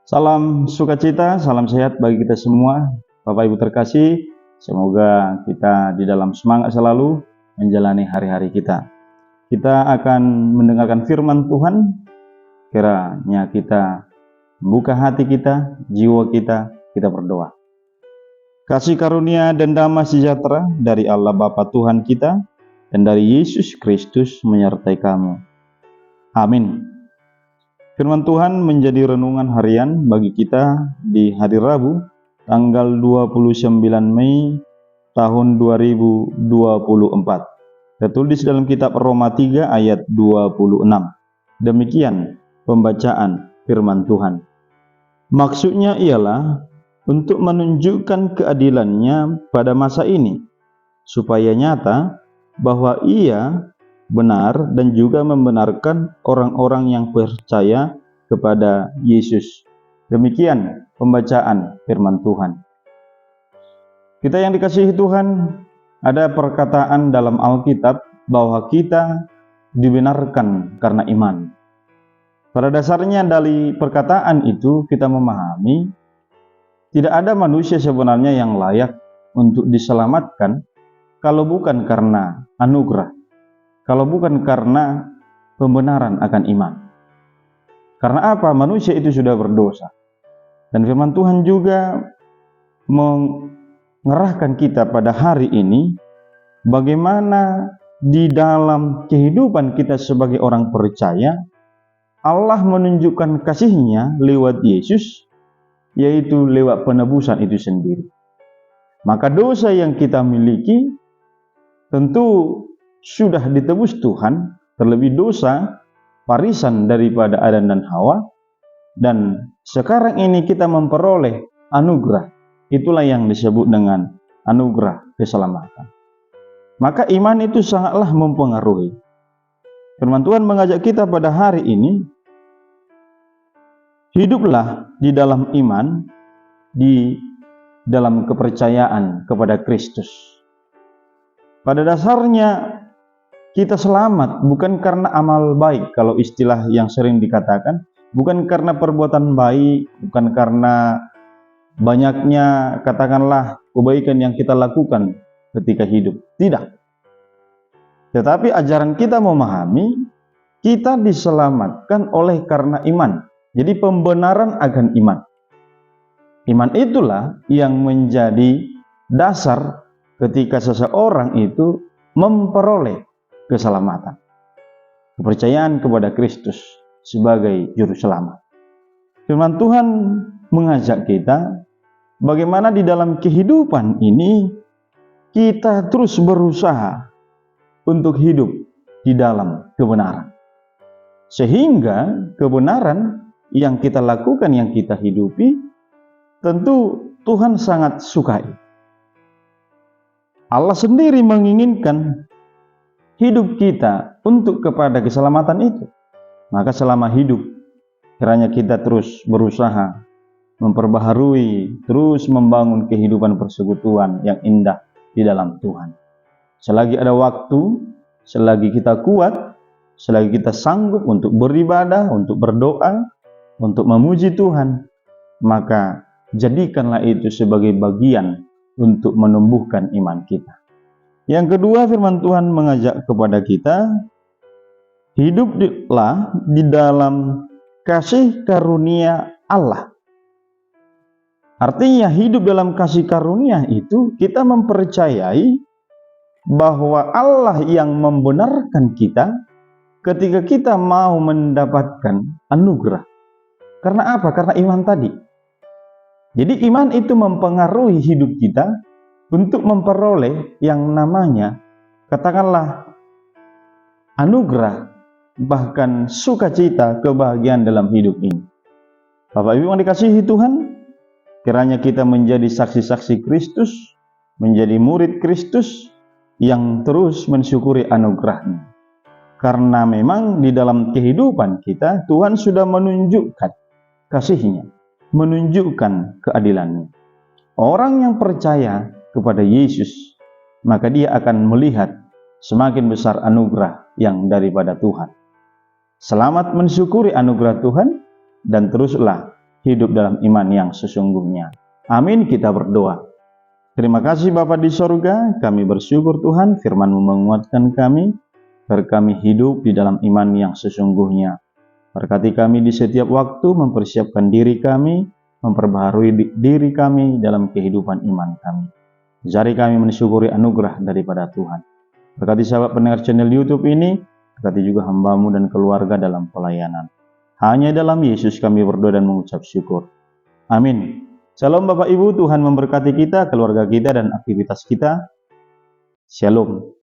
Salam sukacita, salam sehat bagi kita semua. Bapak Ibu terkasih, semoga kita di dalam semangat selalu menjalani hari-hari kita. Kita akan mendengarkan firman Tuhan, kiranya kita buka hati kita, jiwa kita berdoa. Kasih karunia dan damai sejahtera dari Allah Bapa Tuhan kita dan dari Yesus Kristus menyertai kamu. Amin. Firman Tuhan menjadi renungan harian bagi kita di hari Rabu, tanggal 29 Mei tahun 2024. Tertulis dalam kitab Roma 3 ayat 26. Demikian pembacaan firman Tuhan. Maksudnya ialah untuk menunjukkan keadilannya pada masa ini, supaya nyata bahwa Ia benar dan juga membenarkan orang-orang yang percaya kepada Yesus. Demikian pembacaan firman Tuhan. Kita yang dikasihi Tuhan, ada perkataan dalam Alkitab bahwa kita dibenarkan karena iman. Pada dasarnya dari perkataan itu kita memahami tidak ada manusia sebenarnya yang layak untuk diselamatkan kalau bukan karena anugerah, kalau bukan karena pembenaran akan iman. Karena apa? Manusia itu sudah berdosa. Dan firman Tuhan juga mengerahkan kita pada hari ini, bagaimana di dalam kehidupan kita sebagai orang percaya, Allah menunjukkan kasih-Nya lewat Yesus, yaitu lewat penebusan itu sendiri. Maka dosa yang kita miliki tentu sudah ditebus Tuhan, terlebih dosa warisan daripada Adam dan Hawa, dan sekarang ini kita memperoleh anugerah. Itulah yang disebut dengan anugerah keselamatan. Maka iman itu sangatlah mempengaruhi. Firman Tuhan mengajak kita pada hari ini, hiduplah di dalam iman, di dalam kepercayaan kepada Kristus. Pada dasarnya kita selamat bukan karena amal baik, kalau istilah yang sering dikatakan, bukan karena perbuatan baik, bukan karena banyaknya katakanlah kebaikan yang kita lakukan ketika hidup. Tidak. Tetapi ajaran kita memahami, kita diselamatkan oleh karena iman. Jadi pembenaran akan iman. Iman itulah yang menjadi dasar ketika seseorang itu memperoleh keselamatan, kepercayaan kepada Kristus sebagai juru selamat. Firman Tuhan mengajak kita bagaimana di dalam kehidupan ini kita terus berusaha untuk hidup di dalam kebenaran, sehingga kebenaran yang kita lakukan, yang kita hidupi, tentu Tuhan sangat sukai. Allah sendiri menginginkan hidup kita untuk kepada keselamatan itu. Maka selama hidup, kiranya kita terus berusaha memperbaharui, terus membangun kehidupan persekutuan yang indah di dalam Tuhan. Selagi ada waktu, selagi kita kuat, selagi kita sanggup untuk beribadah, untuk berdoa, untuk memuji Tuhan, maka jadikanlah itu sebagai bagian untuk menumbuhkan iman kita. Yang kedua, firman Tuhan mengajak kepada kita, hiduplah di dalam kasih karunia Allah. Artinya hidup dalam kasih karunia itu kita mempercayai bahwa Allah yang membenarkan kita ketika kita mau mendapatkan anugerah. Karena apa? Karena iman tadi. Jadi iman itu mempengaruhi hidup kita untuk memperoleh yang namanya, katakanlah, anugerah, bahkan sukacita, kebahagiaan dalam hidup ini. Bapak Ibu yang dikasihi Tuhan, kiranya kita menjadi saksi-saksi Kristus, menjadi murid Kristus yang terus mensyukuri anugerah-Nya. Karena memang di dalam kehidupan kita, Tuhan sudah menunjukkan kasih-Nya, menunjukkan keadilan-Nya. Orang yang percaya kepada Yesus, maka dia akan melihat semakin besar anugerah yang daripada Tuhan. Selamat mensyukuri anugerah Tuhan dan teruslah hidup dalam iman yang sesungguhnya. Amin, kita berdoa. Terima kasih Bapa di sorga, kami bersyukur Tuhan firman-Mu menguatkan kami, agar kami hidup di dalam iman yang sesungguhnya. Berkati kami di setiap waktu, mempersiapkan diri kami, memperbaharui diri kami dalam kehidupan iman kami. Jari kami mensyukuri anugerah daripada Tuhan. Berkati sahabat pendengar channel YouTube ini, berkati juga hamba-Mu dan keluarga dalam pelayanan. Hanya dalam Yesus kami berdoa dan mengucap syukur. Amin. Shalom Bapak Ibu, Tuhan memberkati kita, keluarga kita, dan aktivitas kita. Shalom.